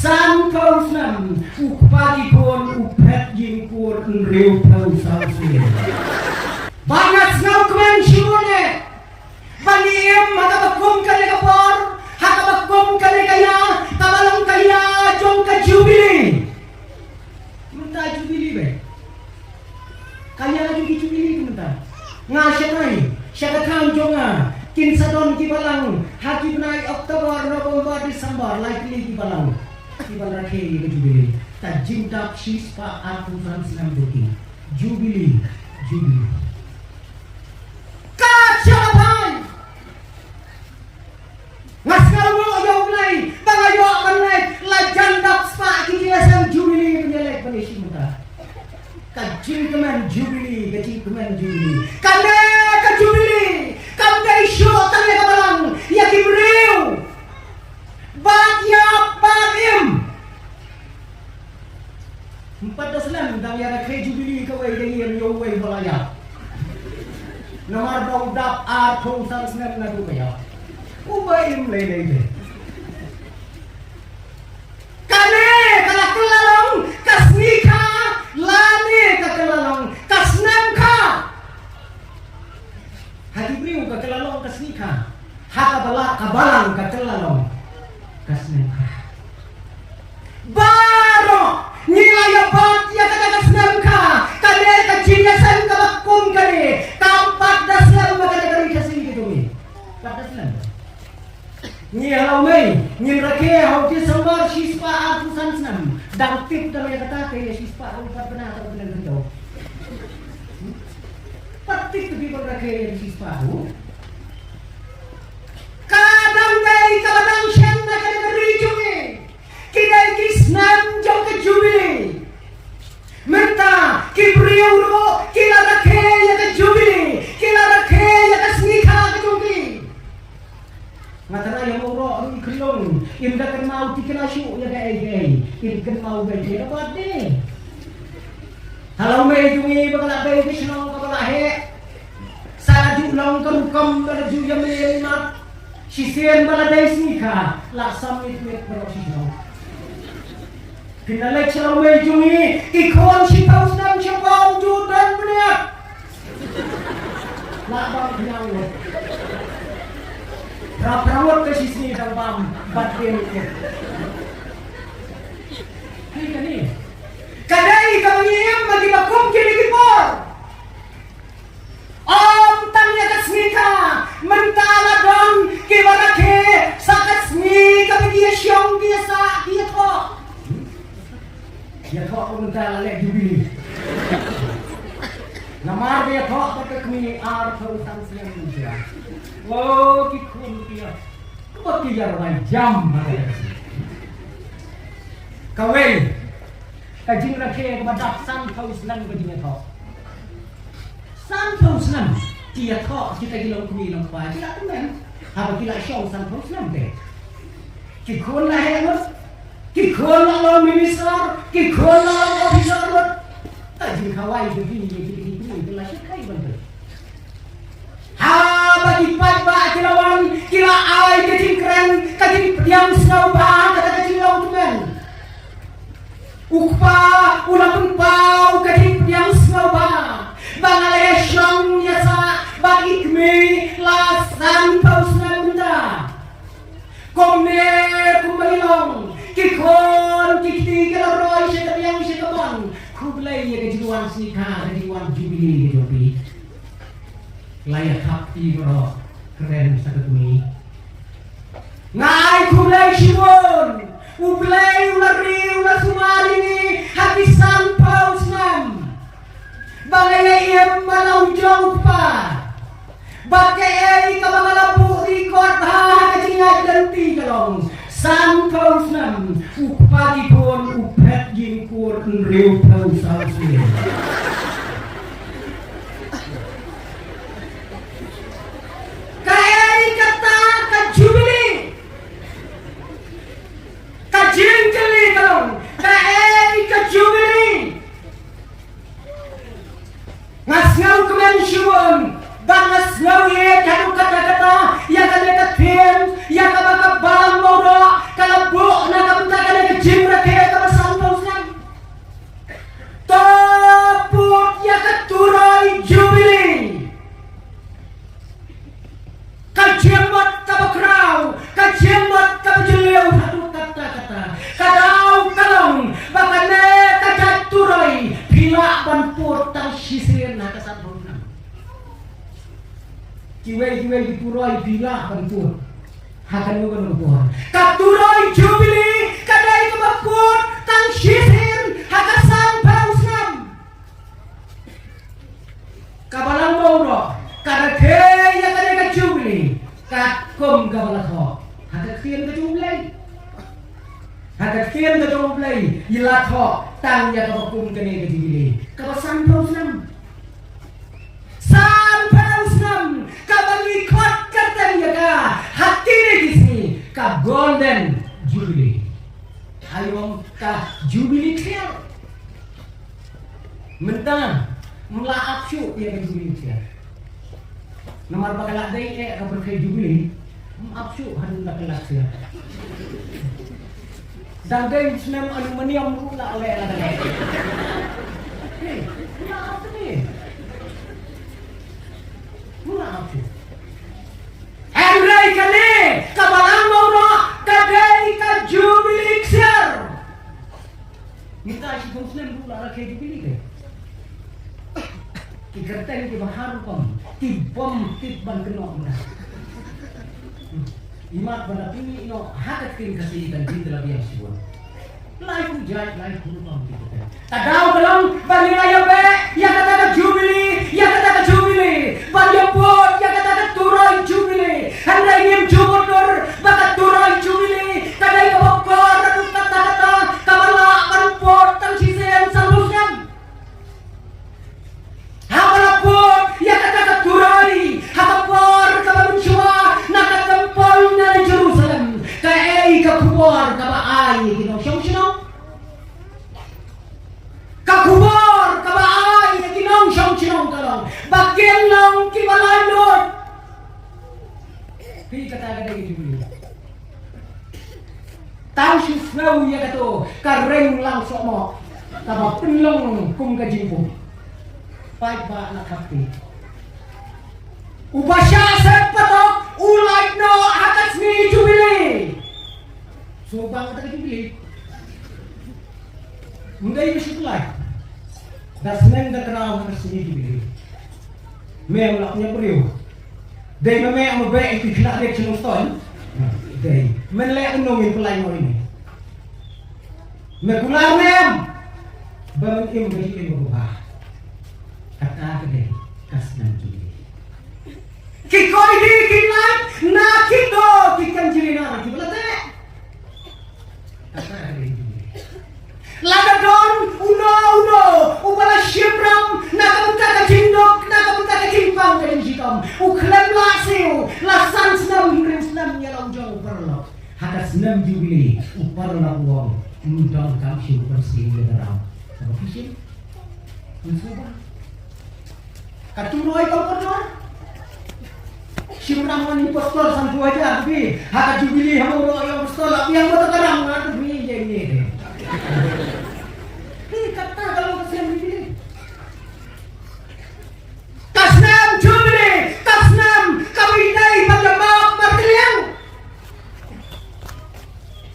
San phâu nằm upati pun upet jing kur riu phâu sao sih. Banyak ngau kemen shimone. Baniem makabakum kali kapor, hakabakum kali kaya, tabalong kaya jong ka jubili. Menta jubili be. Kaya lagi jubili tu menta. Ngasyanai, syakatan jonga. Kin sadon ki balang, haki benai Oktober, November, Desember, likely ki balang. Ki balang rakhe ke jubili. Ta jingdak shispa aku Fransinam doki. Jubili, jubili. Kacapan. Ngaskal mo ayaw nai, bangayo kanai, lajan dak spa ki jasam jubili penyelek penisi muta. Kajing kemen jubili, kajing kemen jubili. Kane ka jubili. Kamdai show tanya kabalang ya kibriu bat ya batim 14 dang ya rakhe jubili kawai dengan yo wai balaya nomor dap ar thong sang snap na du kaya ubaim le kane kala kelalong kasnika lane ka kelalong kasnam ka hati beriu ka kelalong kasnika hakabala kabalang ka kelalong kasnika baro nilaya bat ya ka kasnamka kane ka jinasan ka bakum kane kampat daslam ka dari kasini gitu ni padaslam ni halau mai ni rakhe hau ti sambar shispa aku sansnam dang tip kali kata ke shispa aku benar atau benar betul patik tu people rakhe shispa aku kadang dai kadang shen na kada kari junge kidai kisnam jong ke jubili menta kibriu ro kila rakhe ya ke jubili kila rakhe ya ke snikha ke jubili matara yang ro ri khlong inda kan mau tikna shu ya ke ai in kan mau bai je dapat ni halau mai jungi bakala bai kisno bakala he salaju long kam salaju yamil mat sisian bala dai snikha la samit met bro sino kinalek halau mai jungi ikon sipau nam chapau judan punya la bang nyang Rawat ke sisi dalam batin itu. Ini. Kadai kami bagi bakum kiri kipor. Om tanya kasnika mentala don kibarake sakasni kami dia syong dia sa dia tho. Dia tho mentala lek jubili. Namar dia tho tak kami ar tho sang siang dia. Oh, kikun dia. Kau tiada jam ada. Kawin. Kajing rakhe kepada san thousand begini tho. San thousand dia tho kita gilang kumi lang pa. Tidak tu men. Apa kita show san thousand deh. Kikun lah hebat. Kikun lah minister. Kikun lah officer. Kajing kawai begini begini belas kai bantu. Bagi pada kilawan kila ai kecing keren kecing diam snow ba kata kecing laut men ukpa ulang pau kecing diam snow ba bangalaya syong yasa bagi kmi lasan pau snow benda komne kumailong kikon kikti kala roy syekh yang syekh kublai ya kejiwan sika kejiwan jubili kejopi layak hati bro keren sakatuni ngai kulai shimon ublai ulari ulasumari ni hati sampau snam bagay iem malau jauh pa bagay kabangalapu ikot ha kacingad ganti kalong sampau snam upati pun upet jingkur riu pau sausin ngasngau kemensyuan bangas ngau ye kanu kata-kata ya kada katien ya kada balang moro kala bu na kabenta kada kecil jiwa dipuroi bila penpur hakan lu kan buah katuroi jubili kadai kebakut tang sisir hakan sampai usam kabalang bawro kada kaya kadai ka jubili kakum kabalang ho hakan kian ka jubili hakan kian ka jubili ilat ho tang ya kabakum kene ka jubili kabasan sampai usam sampai usam kabagi kot katang ya ka hati ni kisni ka golden jubilee ayom ka jubilee clear mentang melaap syu ya ka jubilee clear nomor bakalak dai ka berkai jubilee maaf syu han bakalak clear dan dai senam aluminium rula oleh la dai hey maaf ni maaf syu Henry kali kabalang mau kadai ka jubilee clear minta si muslim dulu lah ke jubilee ke kikerteng ki bahar pom tibom tibban kenok na imat bana pini no hakat kin kasih dan din dalam yang siwa lai ku jai lai ku pom kita tadau belum bagi raya be ya kata ka jubilee ya kata ka jubilee bagi pot ya kata ka turoi jubilee handai ngim jubur bakat turoi jubilee kadai ka bokor aku kata kabala kan pot tang sisen salusnya habala pot ya kata ka turoi habapor ka bansua nak tempol na Jerusalem ka ei ka kubor ka baai kino sino kakubor kabaay na kinong siyang sinong kalong bakyan lang kibalay doon hindi kataga na yung tao si flow ya kato kareng lang so mo taba pinlong kung kajimpo fight ba na kapi ubasya sa patok ulay no hakas ni jubilee so bang kata jubilee Mungkin itu setelah dasmen dah kenal dengan sini jubilee. Mem laknya beriu. Dai meme am be itu kena dia cuma stone. Dai menlek nongin pelai mau ini. Megular mem. Bangun im beri im berubah. Kata kedai kasnan jubilee. Kikoi di kinai na kito kikan jirina jubilee. Kata kedai Ladadon, uno, ubala syibram, nakapunta ka jindok, nakapunta ka jimpang ka jinjikom, uklan lasiw, lasan senam, hingrim senam, yalang jauh perlok, hakas senam jubilee, uparlok wong, undang kamsi bersih general, sama vision, unsuba, katuroi komportor, syibram wani postor santu aja, tapi hakas jubilee, hamuro yang postor, tapi yang betul terang, ngatu bini jadi ini kata kalau kesem ini tasnam jubilee tasnam kabinai pagabak martiliang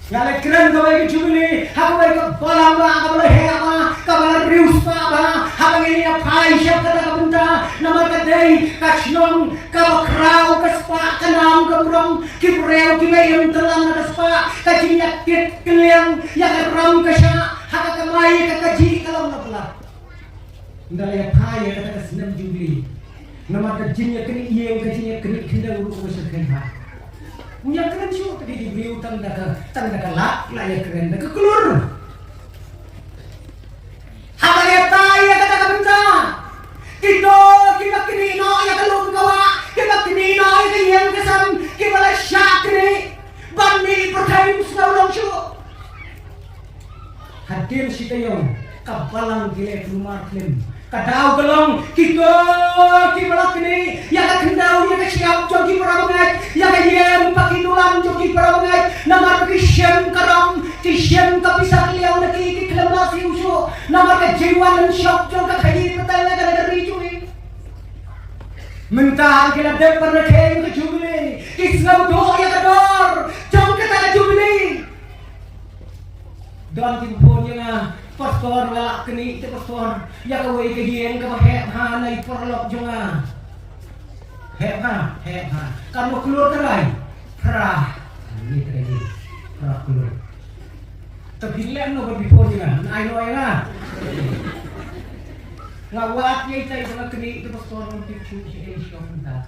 yale keren kawai jubilee hakai ka balang ba kabala hema kabala rius ba habang ini apai siap kata kabunta nama kadai kachnong kabakrau kaspa kanam kabrong kibreu kimayem telang kaspa kajinya kit keliang yang ram kasya haka kamai kakaji kalau napla ndalaya phaya kata senam jubilee nama kajinya kini iyeng kajinya kini kinda uruk wasakan ha punya keren syu tadi diberi utang daga lak laya keren daga keluar haka ya taya kata kabunta kito kita kini no ya kalau kawa kita kini no ya iyeng kesan kibala syakri bani pertanyaan senang syu hadir si kayong kapalang gile rumah klaim kadau gelong kiko kibalak ini ya ka kendau ya ka siap jogi parabangai ya ka yen pakinulan jogi parabangai namar kisem karam kisem ka pisah liang lagi kiklemasi usu namar ka jiwan syok jong ka khayi petala ka dari cuy mentah kila de perkeng ka jubilee kislam do ya ka dor jong ka ta jubilee don timpon yang pastor wala kini te pastor ya ka way kahiyen ka mahe hanay porlok jonga Heha. Kamu keluar terai. Prah. Ini tadi. Prah keluar. Tapi lem no before juga. I know ya. Ngawat ye tay sama kini itu pastor untuk cuci ini siapa entah.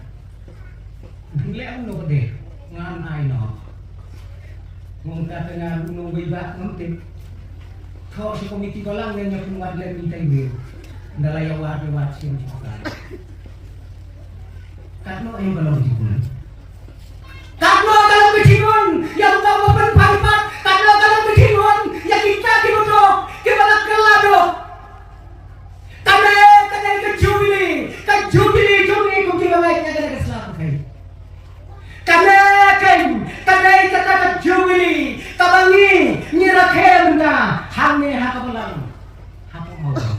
Lem no deh. Ngan I know. Ngungkap dengan nunggu ibak nguntit. Kau si komiti kolang yang nyokong wadlan minta ibu. Ndalaya wad sih macam Katno yang belum dikun. Katno kalau berjinun yang tahu berpalipat. Katno kalau berjinun yang kita dibodoh. Kita kelado. Karena kejubili kung kinamay na ganang kaslapan kayo. Karena kata kejubili kabangi nirakem na hangi hakabalang hakabalang.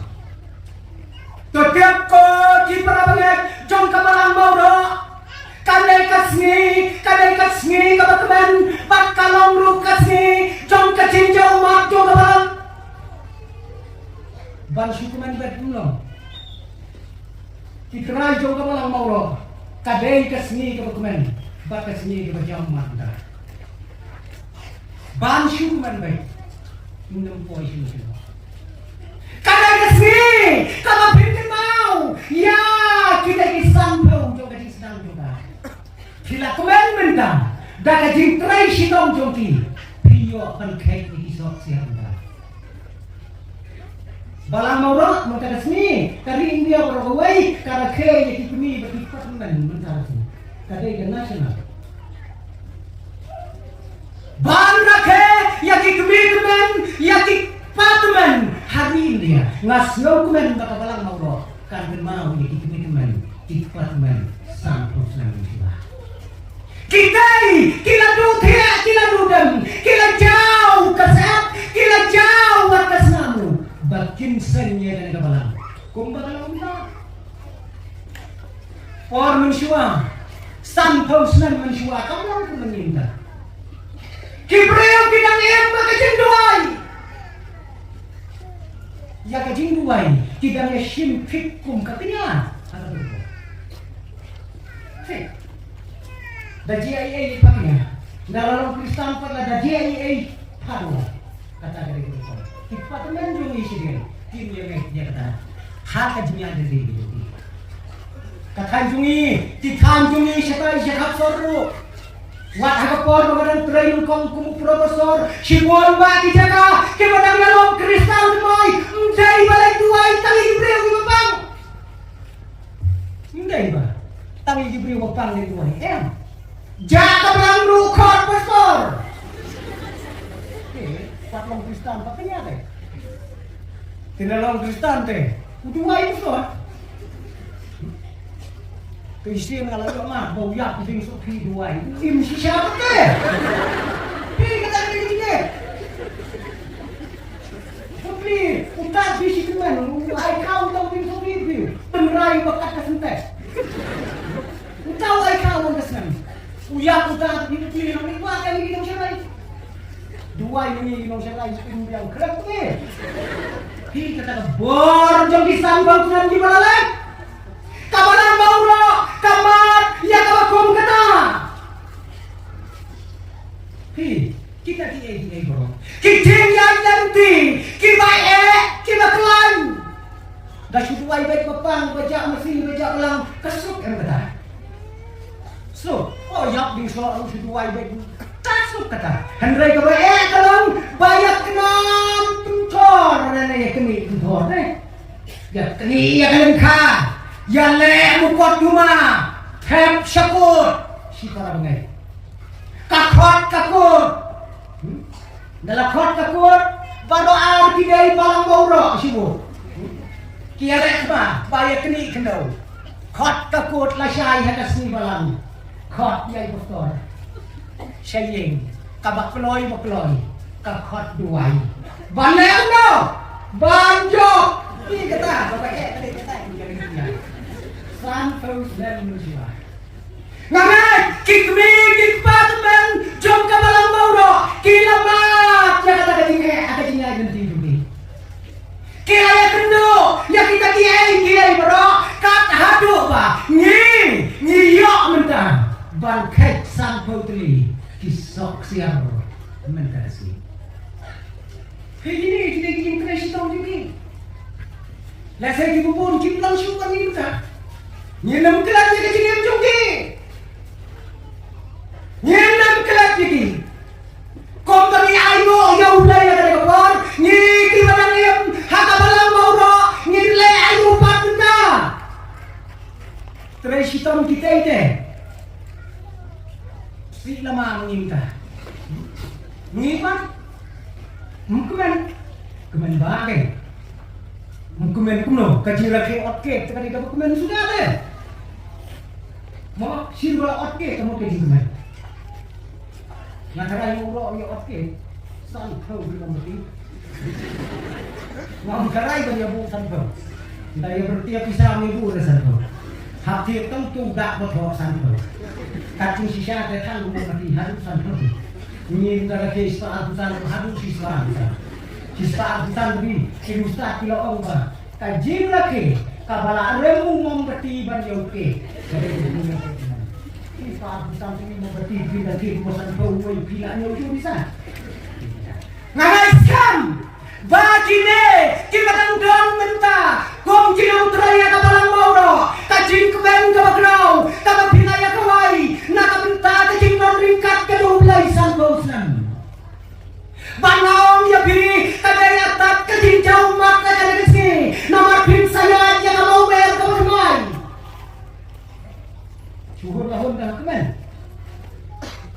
Setiap ko di parabangat jong kabalang maudo kanay kasngi kabatman pagkalong ru kasngi jong kachinjaw mat jong kabalang ban syukuman bet dulu kitray jong kabalang maudo kadai kasngi kabatman bat kasngi kabatjong mat ban syukuman bet minum poy syukuman kadai kasngi kabapintin mau ya kita kisampau jong kajing sedang juga sila komen mendang da kajing tray sinong jongki piyo kan kait ni kisok siya anda balang maurok magkakasni kari India baragaway karakay yakikumi bakipat naman mentarasi kadai ka national bang rake yakikumi kumen yakikpatumen hari India ngasno kumen bakabalang maurok karena mau yakikumi kumen ikpatumen sampus namin siya Kitai, kila dudam, kila jauh kasep, kila jauh atas namu, bakin senya dan kabalang. Kumbagalang umta. Or mensyua, sampau senan mensyua, kamu aku meminta. Kibreo kidang emba kajing duai. Ya kajing duai, kidangnya simpik kum katanya. Ada berapa? Hei. Da GIA paknya. Dalam Kristen pada da GIA paru. Kata dari itu. Kita teman jung isi dia. Tim yang dia kata. Hak ajmian dari itu. Kata jungi siapa siapa soru. Wat hagapor magadan train kong kumu profesor. Sibuan ba kijaka. Kepada dalam Kristen kemai. Dari balai tuai tali ibreu bapang. Dari ba. Tali ibreu bapang dari tuai. Jaka belang rukot pastor. Patlong Kristen pakanya teh. Tinalong Kristen teh. Udua itu pastor. Kristen kalau mah bau yak sing sopi dua itu. Im siapa teh? Kata ini. Sopi, utar bisi teman, ai kau tahu tim sopi itu. Penrai bakat kesentes. Tahu ai kau kesem. Uyak udah pilih nomor dua kali kita siapa? Dua ini nomor siapa? Itu yang kerap ni. Kita kata bor jom disambang dengan di mana? Kabalan mauro, kamar, ya kabakum kata. Kita di bro. Kita yang nanti, kita kelan. Dah sudah baik bapang, baca mesin, baca ulang, kesuk yang kata. So, yak di soal kedua baik tasuk kata. Hendrai ke kalong banyak kenam tutor nana ya keni tutor ne. Ya keni ya kalengka. Ya le mukot duma. Hem syakut. Si para bengai. Kakut. Dalam kakut baru arti dari balang bauro sibu. Kiaret ba banyak keni kendau. Kakut lah syai hadas ni balang. Khot yai pastor. Saying kabak peloy kakot duai. Banel no. Banjo. Ini kata bapak tadi kata ini. Santos dan manusia. Ngangai kikpatmen jom kabalang mauro. Kilamat ya kata kajingnya ganti juga. Kila ya kendo ya kita kiai bro. Kat hadu ba. Nyi sok siang mentersi. Hei gini kena sitong juga. Lah saya dibubur kim langsung kan ini tak. Nyenam kelat je ke am jongki. Nyenam kelat je. Kompani ayo ya ulai ada kapor. Ni ki badang em haka balang mauro. Ni le ayo patna. Terai sitong kita ite. Si lama menginta. Ngipan. Kemen bagai. Kemen kuno, kaji lagi otke, tadi kamu kemen sudah ada. Mau sirwa otke, kamu kaji kemen. Nakarai muro ya otke, sanpau bilang berarti. Mau karai banyak bu sanpau. Daya bertiap pisah ibu ada sanpau. Hati tentu tak betul sanpau. Kacung sisa datang rumah mati harus sanpau. Ini negara kisah abusan harus siswa abusan. Sisa abusan lebih kirusta kilo orang kajin lagi kabala remu membeti banyoke jadi dunia sisa abusan ini membeti bila kita bosan kau bila nyoju bisa ngaiskan bagine kita tanggang menta kong kinau teraya kabalang mauro kajin keben kabagrau kabab hinaya kawai nakabenta kajin nonringkat kedulai sanggausan Banong ya bini kadaya tat kajin jauh mak kadaya kesini nomor pin saya yang mau bayar kamu kemai syukur tahun dah kemen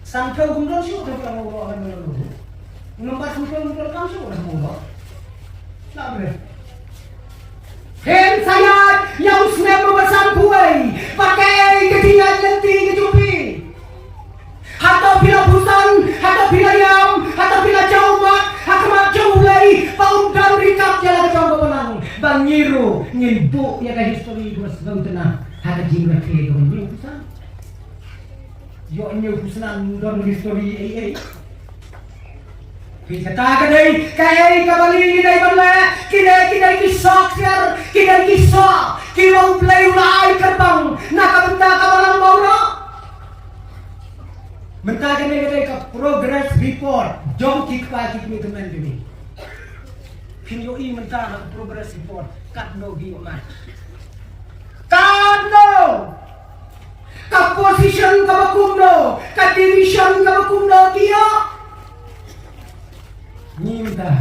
sangkau gundul syukur kalau mau orang lalu nomor syukur kamu syukur semua tak boleh hen saya yang sudah membesar buai pakai ketinggian lenti kecupi atau bila busan, atau bila yam, atau bila jauh mak, hakamak jauh lagi, paun dan rikap jalan ke jauh penang. Bang Nyiru, nyibuk ya ke histori dua sebelum tenang, haka jingga ke don nyiru busan. Yo nyiru busan don histori Bisa tak kadai, kai kabali kidai banla, kidai kisah siar, kidai kisah, kiwang play ulai kerbang, nakabenta kabalang mauro. Mentah kena ke progress report jom kikpa kikmi teman kini kinyo mentah ke progress report kat no gi oman kat no ka position ka bakumno ka division ka bakumno dia nyinta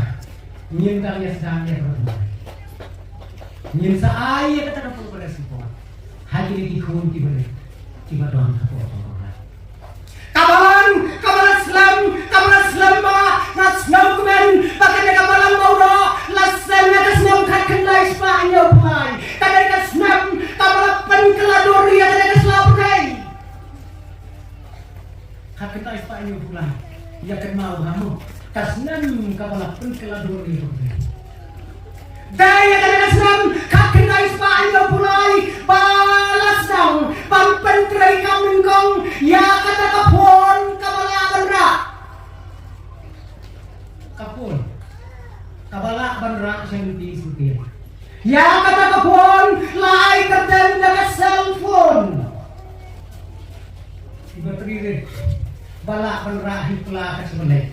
ya sedang ya nyinta ay kata progress report hadi di kunti boleh tiba doang apa Kabalan Islam nasnam kemen pakai kabalan mauro lasana kasnam kakenai Spanyol pulai kadai kasnam kabalan penkeladori kadai kaslapai kakenai Spanyol pulai ya kenal kamu kasnam kabalan penkeladori daya kadai kasnam kakenai Spanyol pulai balas dong pampen kerai kamengkong ya kata kapon kapun kabala banra siyang diisutin ya kata kapon lai kerden daga cellphone iba trire bala banra hipla kasmane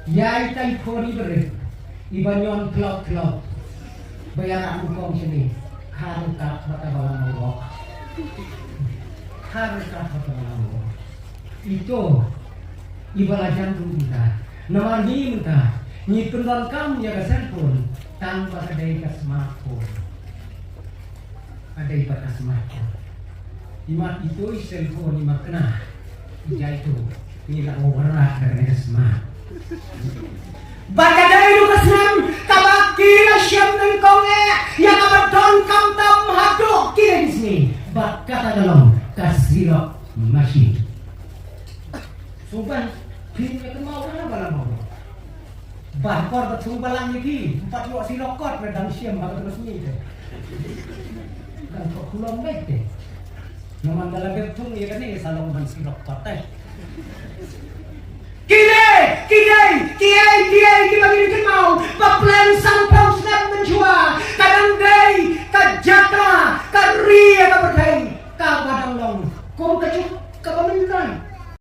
ya itay phone iba nyon cloud bayaran ukong sini harukat bata-bala mau harukat bata-bala mau itu ibalah jantung kita nomor ni minta ni tunggal kamu ya ke cellphone tanpa ada ke smartphone ada ibadah smartphone imat itu cellphone imat kena ija itu ini lah overlah dari ke smart baca dari itu kesenam kabakila siap nengkonge yang abadon kamtam hadok kira di sini bak kata dalam kasiro masih suban Bini mau kan balang mau. Bahkor betul balang lagi. 4 luak silokot medang siam bakal terus ni deh. Dan kok kulon baik deh. Naman dalam betul ya kan ni salong ban silokot teh. Kidai kita mau. Baplan sa